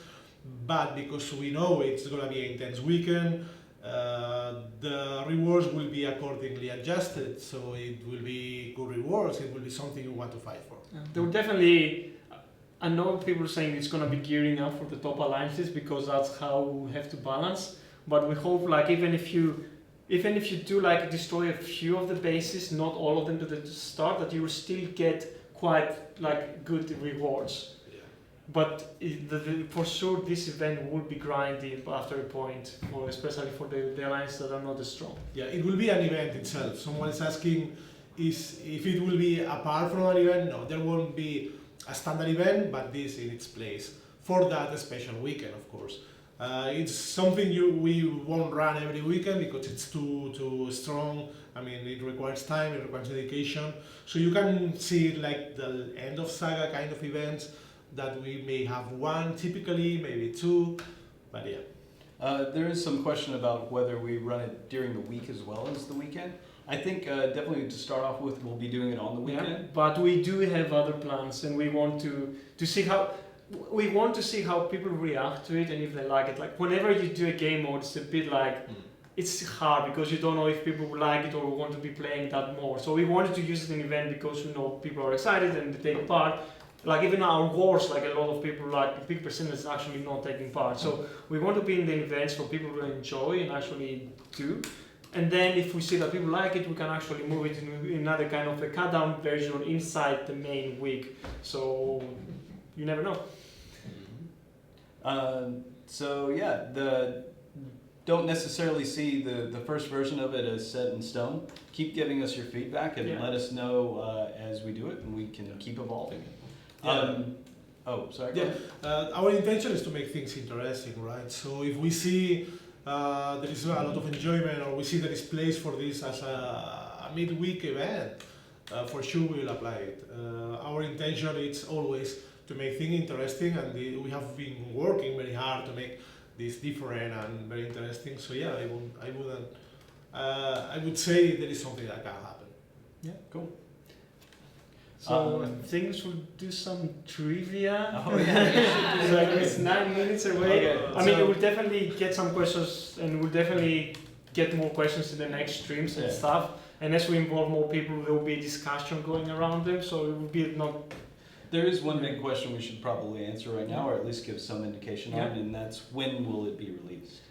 C: but because we know it's going to be an intense weekend, the rewards will be accordingly adjusted, so it will be good rewards. It will be something you want to fight for.
A: There will definitely. I know people are saying it's going to be gearing up for the top alliances because that's how we have to balance. But we hope, like, even if you do like destroy a few of the bases, not all of them to the start, that you will still get quite like good rewards.
C: Yeah.
A: But for sure, this event will be grinding after a point, especially for the alliances that are not as strong.
C: Yeah, it will be an event itself. Someone is asking if it will be apart from an event. No, there won't be a standard event, but this in its place for that special weekend, of course. It's something we won't run every weekend because it's too strong. I mean, it requires time, it requires dedication. So you can see it like the end of saga kind of events that we may have one typically, maybe 2, but yeah.
D: There is some question about whether we run it during the week as well as the weekend. I think definitely to start off with, we'll be doing it on the weekend.
A: Yeah, but we do have other plans, and we want to see how. we want to see how people react to it and if they like it. Like whenever you do a game mode, it's a bit like it's hard because you don't know if people will like it or want to be playing that more. So we wanted to use it in an event because we know people are excited and they take part. Like even our wars, like a lot of people, like a big percentage is actually not taking part. So we want to be in the events for people to enjoy and actually do. And then if we see that people like it, we can actually move it in another kind of a cut down version inside the main week. So you never know.
D: So yeah, don't necessarily see the first version of it as set in stone. Keep giving us your feedback and let us know as we do it, and we can keep evolving it. Oh, sorry.
C: Yeah, our intention is to make things interesting, right? So if we see there is a lot of enjoyment, or we see there is place for this as a midweek event, for sure we will apply it. Our intention is always to make things interesting, and we have been working very hard to make this different and very interesting. So yeah, I would say there is something that can happen.
D: Yeah, cool.
A: So things will do some trivia.
D: Oh yeah,
A: It's like it's 9 minutes away.
D: Okay,
A: I mean, we'll definitely get some questions, and we'll definitely get more questions in the next streams and stuff. And as we involve more people, there will be a discussion going around them. So it will be not.
D: There is one big question we should probably answer right now, or at least give some indication on, and that's when will it be released?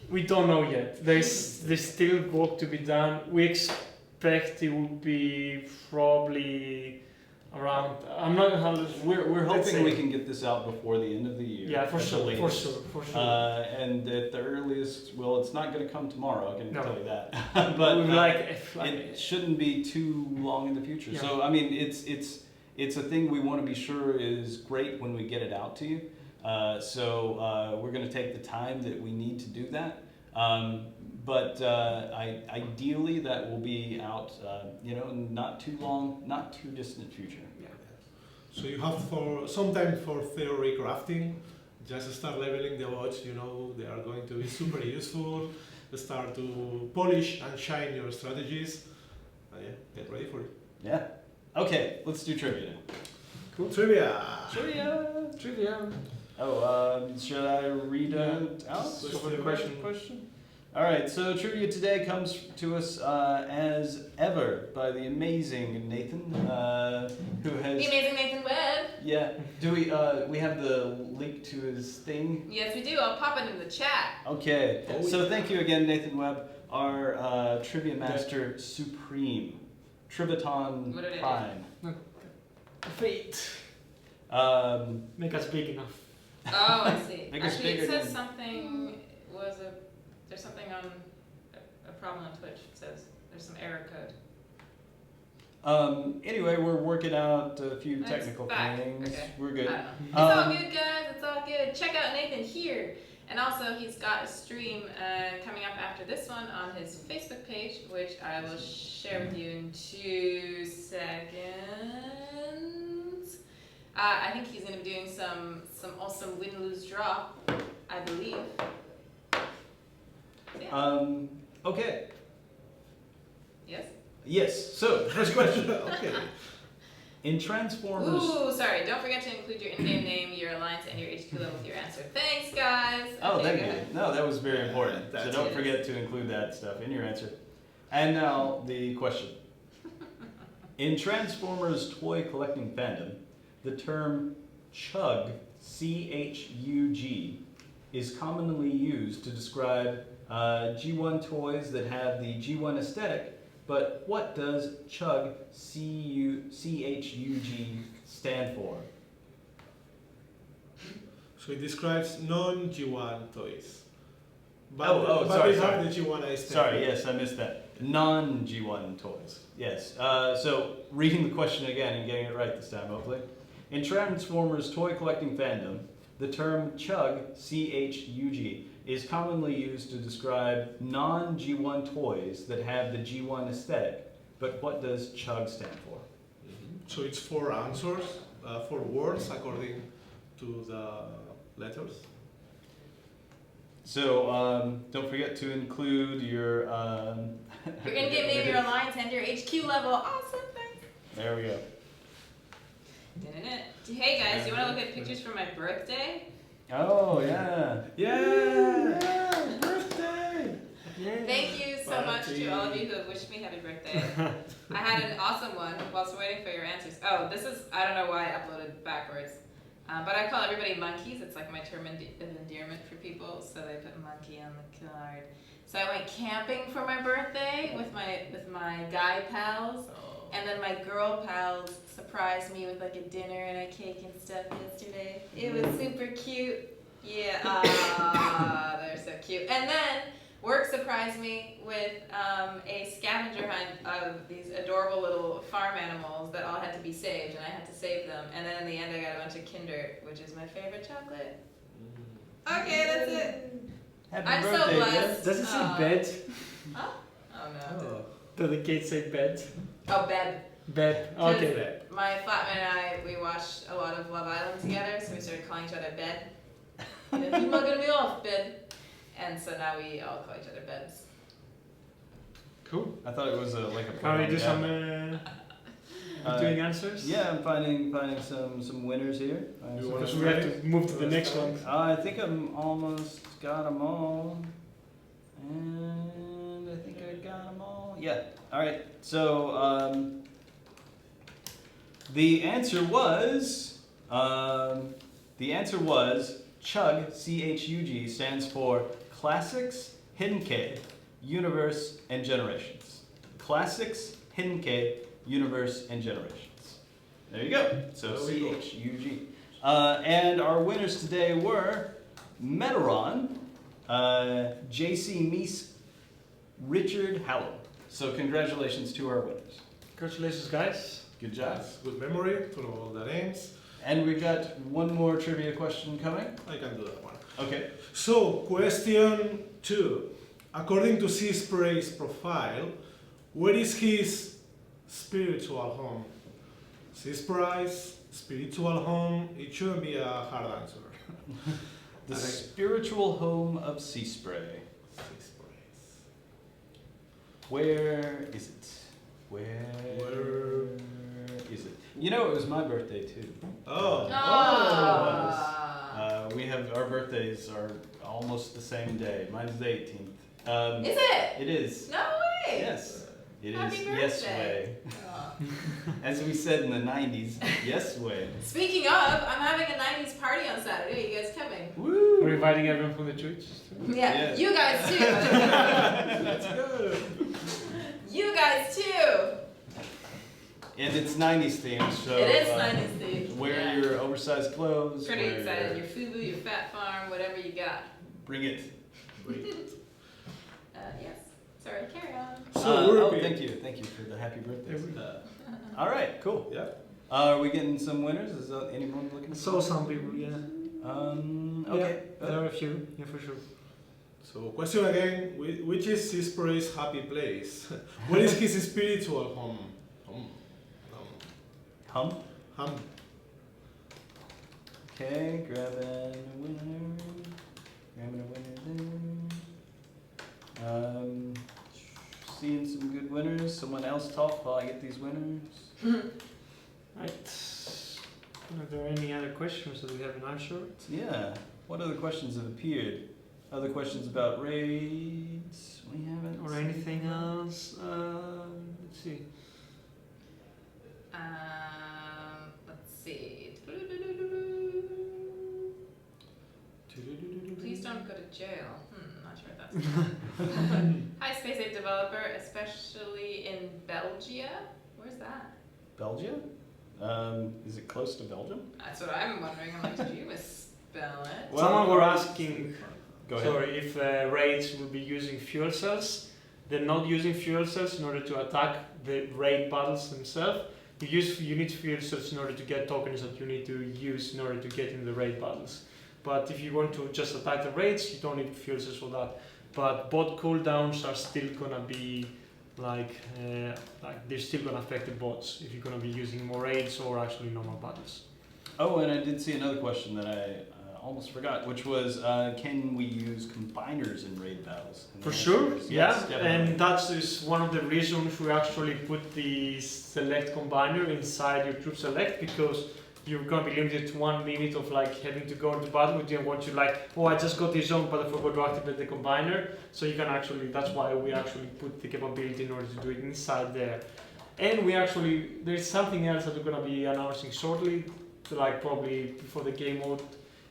A: We don't know yet. There's still work to be done. We expect it will be probably around. I'm not.
D: We're hoping we can get this out before the end of the year.
A: Yeah, for sure.
D: And at the earliest, well, it's not going to come tomorrow. I can tell you that. But it shouldn't be too long in the future. Yeah. So I mean, it's a thing we want to be sure is great when we get it out to you. So we're going to take the time that we need to do that. But ideally, that will be out, not too long, not too distant future.
C: Yeah. So you have some time for theory crafting. Just start leveling the bots. They are going to be super useful. Start to polish and shine your strategies. Get ready for it.
D: Yeah. Okay, let's do trivia now.
C: Cool. Trivia.
D: Oh, should I read it out?
A: Question.
D: All right, so trivia today comes to us as ever by the amazing Nathan, who has...
B: The amazing Nathan Webb.
D: Yeah. Do we have the link to his thing?
B: Yes, we do. I'll pop it in the chat.
D: Okay. So thank you again, Nathan Webb, our trivia master supreme, Trivaton Prime.
A: Fate. Make us big enough.
B: Oh, I see.
D: Make us
B: Actually,
D: bigger
B: it says
D: than-
B: something there's something on a problem on Twitch. It says there's some error code.
D: Anyway, we're working out a few
B: It's
D: technical
B: back.
D: things.
B: Okay.
D: We're good.
B: I don't know. It's all good, guys. It's all good. Check out Nathan here. And also, he's got a stream coming up after this one on his Facebook page, which I will share with you in 2 seconds. I think he's going to be doing some awesome win-lose draw, I believe. Yeah.
D: Okay.
B: Yes?
D: Yes. So, first question.
C: Okay.
D: In Transformers...
B: Ooh, sorry. Don't forget to include your in-game name, your alliance, and your HQ level with your answer. Thanks, guys.
D: Oh,
B: Okay,
D: thank
B: go
D: you.
B: ahead.
D: No, that was very important. So
C: That's
D: don't
B: it.
D: forget to include that stuff in your answer. And now the question. In Transformers toy collecting fandom, the term chug, C-H-U-G, is commonly used to describe G1 toys that have the G1 aesthetic, but what does chug, C-H-U-G, stand for?
C: So it describes non-G1 toys.
D: Sorry,
C: they
D: sorry.
C: have the G1 aesthetic.
D: Sorry, yes, I missed that. Non-G1 toys. Yes. So reading the question again and getting it right this time, hopefully. In Transformers toy collecting fandom, the term chug, C-H-U-G, is commonly used to describe non-G1 toys that have the G1 aesthetic. But what does chug stand for?
C: So it's 4 answers, 4 words according to the letters.
D: So don't forget to include your...
B: You're going to give me your alliance and your HQ level. Awesome, thanks.
D: There we go.
B: Hey guys, you want to look at pictures from my birthday?
D: Oh, yeah.
C: Yeah! Birthday!
B: Thank you so much to all of you who have wished me happy birthday. I had an awesome one whilst waiting for your answers. Oh, this is, I don't know why I uploaded backwards. But I call everybody monkeys. It's like my term of endearment for people, so they put monkey on the card. So I went camping for my birthday with my guy pals, and then my girl pals surprised me with like a dinner and a cake and stuff yesterday. It was super cute. Yeah, they're so cute. And then work surprised me with a scavenger hunt of these adorable little farm animals that all had to be saved, and I had to save them. And then in the end, I got a bunch of Kinder, which is my favorite chocolate. Okay, that's it.
D: Happy
B: I'm so
D: birthday,
B: blessed.
A: Does it say bed?
B: Huh? Oh no.
A: Does the kid say bed?
B: Oh, bed.
A: Bed. Okay.
B: My flatmate and I, we watched a lot of Love Island together, so we started calling each other bed. You know, you're not gonna be off, bed. And so now we all call each other beds.
A: Cool.
D: I thought it was like a
A: Can we do some doing
D: Uh,
A: answers?
D: Yeah, I'm finding some winners here.
C: You wanna
A: Because we have to move to the next one.
D: I think I'm almost got them all. And I think I got them all. Yeah. All right. So the answer was Chug. CHUG stands for Classics, Hidden K, Universe, and Generations. Classics, Hidden K, Universe, and Generations. There you go. So
C: There we go.
D: CHUG. And our winners today were Metaron, JC Meese, Richard Hallow. So congratulations to our winners.
A: Congratulations, guys.
D: Good job.
C: Yes, good memory to know all the names.
D: And we've got one more trivia question coming.
C: I can do that one.
D: Okay.
C: So, question 2. According to Seaspray's profile, where is his spiritual home? Seaspray's spiritual home, it shouldn't be a hard answer.
D: The
C: I think-
D: spiritual home of Sea Spray.
C: Seaspray's.
D: Where is it? Where is it? You know, it was my birthday too.
C: Oh.
D: We have our birthdays are almost the same day. Mine's the 18th.
B: Is it?
D: It is.
B: No way.
D: Yes. It
B: Happy
D: is.
B: birthday.
D: Yes way. As we said in the 90s. Yes way.
B: Speaking of, I'm having a 90s party on Saturday. Are you guys coming?
D: Woo!
A: We're inviting everyone from the church.
B: Yeah,
D: Yeah.
B: you guys too.
C: Let's go.
B: You guys too.
D: And it's 90s themed, so
B: It is 90s themed.
D: wear
B: Yeah.
D: your oversized clothes.
B: Pretty
D: wear
B: excited. Your FUBU, your Fat Farm, whatever you got.
D: Bring it.
B: Yes. Sorry, carry on.
C: So,
D: thank you for the happy birthday.
C: Uh,
D: All right, cool.
C: yeah.
D: Are we getting some winners? Is anyone looking?
A: I saw some people, yeah.
D: Okay.
A: Yeah, there are a few, yeah, for sure.
C: So, question again, which is Seaspray's happy place? Where is his spiritual home?
D: Hum.
C: Hum.
D: Okay, grabbing a winner. Grabbing a winner there. Seeing some good winners. Someone else talk while I get these winners.
A: Right. Are there any other questions that we haven't answered?
D: Yeah. What other questions have appeared? Other questions about raids? We haven't.
A: Or
D: seen.
A: anything else? Let's see.
B: Let's see. Please don't go to jail. Not sure if that's. Hi, Space Ape developer, especially in Belgium. Where's that?
D: Belgium? Is it close to Belgium?
B: That's what I'm wondering. I'm like, did you misspell it?
D: Well,
A: Someone were asking,
D: Go ahead.
A: sorry, if raids will be using fuel cells. They're not using fuel cells in order to attack the raid battles themselves. You need fuel cells in order to get tokens that you need to use in order to get in the raid battles. But if you want to just attack the raids, you don't need fuel cells for that. But bot cooldowns are still gonna be like they're still gonna affect the bots if you're gonna be using more raids or actually normal battles.
D: Oh, and I did see another question that I almost forgot, which was can we use combiners in raid battles? And
A: For
D: the
A: sure,
D: answer is
A: yeah,
D: yes, definitely.
A: and that is one of the reasons we actually put the select combiner inside your troop select, because you're gonna be limited to 1 minute of like having to go into battle. You don't want to like, oh, I just got this zone, but I forgot to activate the combiner. So you can actually, that's why we actually put the capability in order to do it inside there. And we actually, there's something else that we're gonna be announcing shortly, like probably before the game mode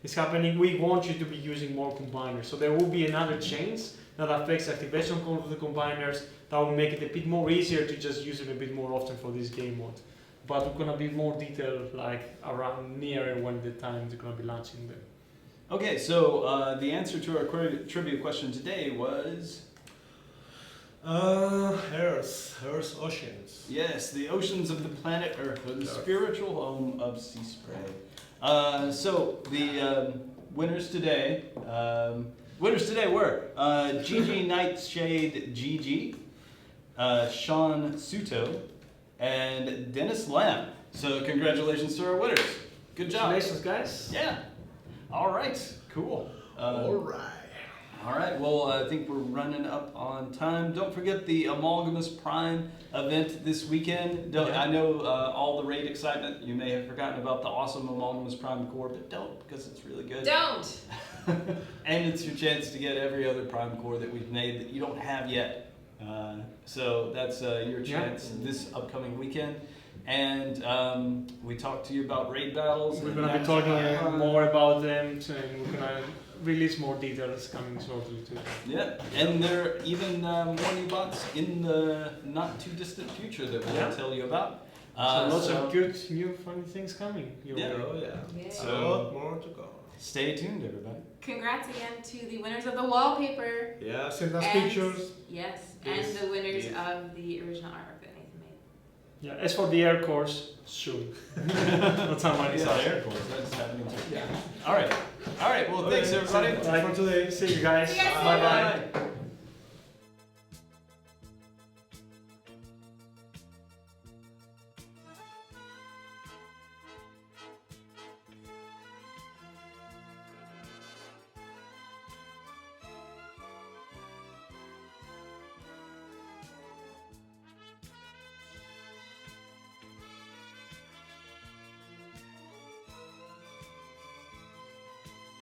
A: is happening. We want you to be using more combiners. So there will be another change that affects activation code of the combiners that will make it a bit more easier to just use it a bit more often for this game mode. But we're gonna be more detailed like around nearer when the time is gonna be launching them.
D: Okay, so the answer to our trivia question today was
C: Earth, oceans.
D: yes, the oceans of the planet Earth are the
C: Earth.
D: spiritual home of sea spray. So the winners today were Gigi Nightshade Gigi, Sean Suto, and Dennis Lamb. So congratulations to our winners. Good job.
A: Congratulations, guys.
D: Yeah. All right. Cool.
C: Alright.
D: All right. Well, I think we're running up on time. Don't forget the Amalgamous Prime event this weekend. I know all the raid excitement. You may have forgotten about the awesome Amalgamous Prime core, but don't, because it's really good.
B: Don't.
D: And it's your chance to get every other Prime core that we've made that you don't have yet. So that's your chance this upcoming weekend. And we talked to you about raid battles.
A: We're gonna be talking more about them, and we're gonna release more details coming shortly too.
D: Yeah, and there are even more new bots in the not too distant future that we'll tell you about.
A: So lots of good, new, funny things coming.
D: Yeah.
C: Oh yeah.
B: Yeah.
D: So-
C: A lot more to go.
D: Stay tuned, everybody.
B: Congrats again to the winners of the wallpaper.
C: Yeah, send us
B: And-
C: pictures.
B: Yes,
C: Yes,
B: and the winners
C: yes.
B: of the original artwork that Nathan made.
A: Yeah. As for the air course, soon. That's how many
D: Yeah, air course, that's happening too.
A: Yeah.
D: All right. All right, well, thanks, everybody.
C: That's it for today.
A: See you guys.
B: See you guys.
A: Bye bye.
D: Bye.